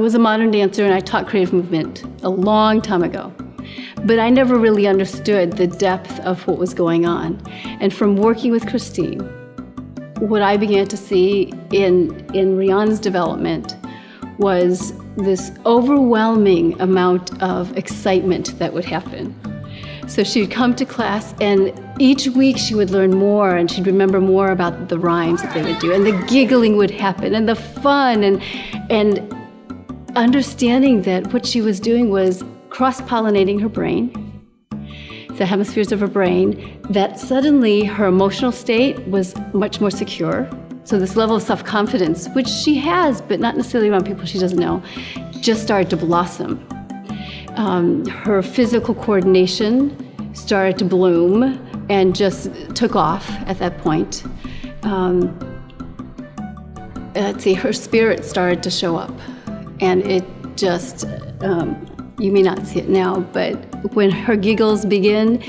was a modern dancer and I taught creative movement a long time ago. But I never really understood the depth of what was going on. And from working with Christine, what I began to see in Rihanna's development was this overwhelming amount of excitement that would happen. So she would come to class, and each week she would learn more, and she'd remember more about the rhymes that they would do, and the giggling would happen, and the fun, and understanding that what she was doing was cross-pollinating her brain, the hemispheres of her brain, that suddenly her emotional state was much more secure. So this level of self-confidence, which she has, but not necessarily around people she doesn't know, just started to blossom. Her physical coordination started to bloom and just took off at that point. Her spirit started to show up, and it just, you may not see it now, but when her giggles begin,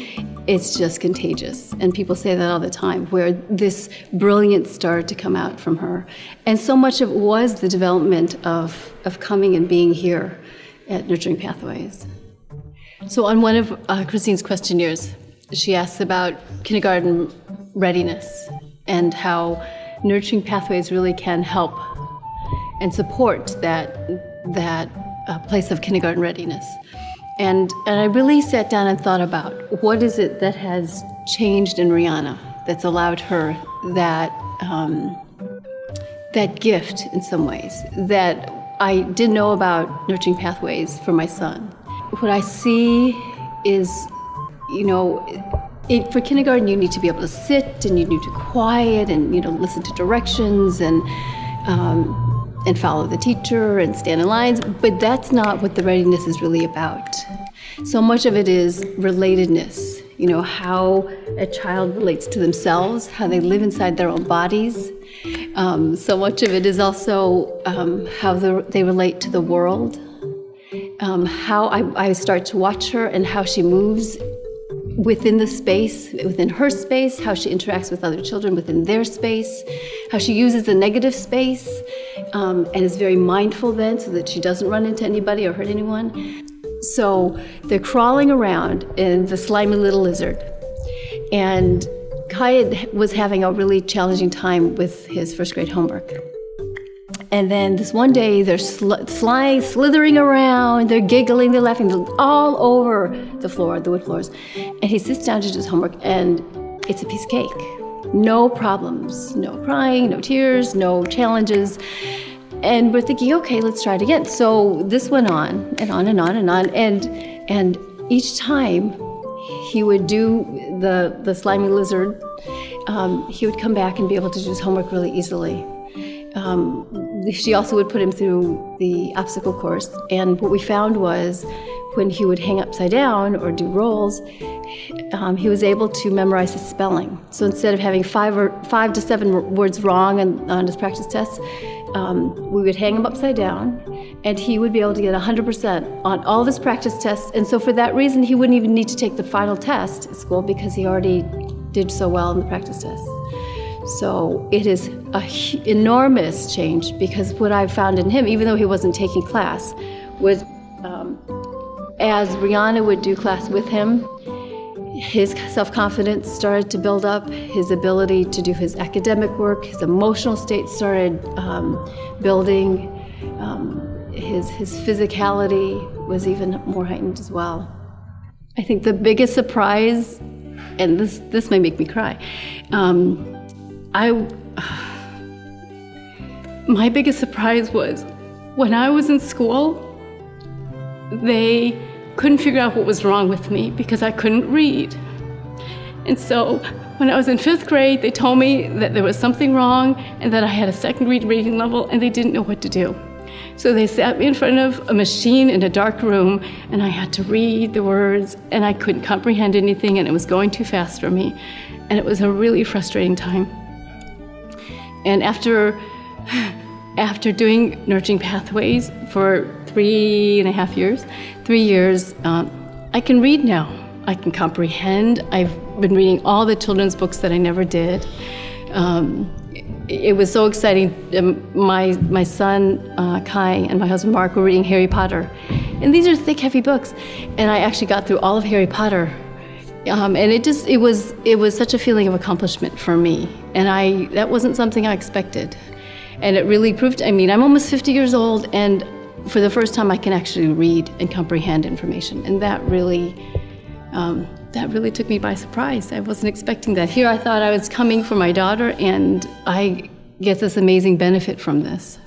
it's just contagious. And people say that all the time, where this brilliance started to come out from her. And so much of it was the development of coming and being here at Nurturing Pathways. So on one of Christine's questionnaires, she asks about kindergarten readiness and how Nurturing Pathways really can help and support that place of kindergarten readiness. And I really sat down and thought about what is it that has changed in Rihanna that's allowed her that gift in some ways that I didn't know about Nurturing Pathways for my son. What I see is, for kindergarten you need to be able to sit and you need to quiet and listen to directions and follow the teacher and stand in lines, but that's not what the readiness is really about. So much of it is relatedness, how a child relates to themselves, how they live inside their own bodies. So much of it is also how they relate to the world, how I start to watch her and how she moves within the space, within her space, how she interacts with other children within their space, how she uses the negative space, and is very mindful then so that she doesn't run into anybody or hurt anyone. So they're crawling around in the slimy little lizard. And Kai was having a really challenging time with his first grade homework. And then this one day, they're slithering around, they're giggling, they're laughing, they're all over the floor, the wood floors. And he sits down to do his homework, and it's a piece of cake. No problems, no crying, no tears, no challenges. And we're thinking, okay, let's try it again. So this went on and on and on and on. And each time he would do the slimy lizard, he would come back and be able to do his homework really easily. She also would put him through the obstacle course, and what we found was when he would hang upside down or do rolls, he was able to memorize his spelling. So instead of having 5 to 7 words wrong on his practice tests, we would hang him upside down, and he would be able to get 100% on all of his practice tests. And so for that reason, he wouldn't even need to take the final test at school because he already did so well in the practice tests. So it is an enormous change, because what I found in him, even though he wasn't taking class, was as Rihanna would do class with him, his self-confidence started to build up, his ability to do his academic work, his emotional state started building, his physicality was even more heightened as well. I think the biggest surprise, and this may make me cry, my biggest surprise was when I was in school, they couldn't figure out what was wrong with me because I couldn't read. And so when I was in 5th grade, they told me that there was something wrong and that I had a second-grade reading level, and they didn't know what to do. So they sat me in front of a machine in a dark room, and I had to read the words, and I couldn't comprehend anything, and it was going too fast for me. And it was a really frustrating time. And after doing Nurturing Pathways for 3.5 years, 3 years, I can read now. I can comprehend. I've been reading all the children's books that I never did. it was so exciting. My son, Kai, and my husband, Mark, were reading Harry Potter. And these are thick, heavy books. And I actually got through all of Harry Potter. And it was such a feeling of accomplishment for me. And that wasn't something I expected. And it really proved, I'm almost 50 years old, and for the first time I can actually read and comprehend information. And that really took me by surprise. I wasn't expecting that. Here I thought I was coming for my daughter, and I get this amazing benefit from this.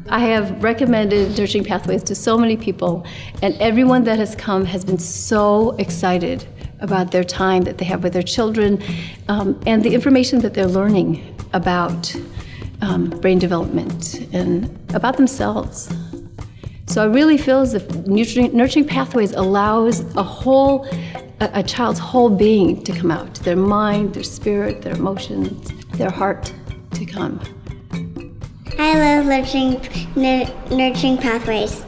I have recommended Nurturing Pathways to so many people, and everyone that has come has been so excited about their time that they have with their children, and the information that they're learning about brain development and about themselves. So I really feel as if Nurturing Pathways allows a child's whole being to come out, their mind, their spirit, their emotions, their heart to come. I love Nurturing Pathways.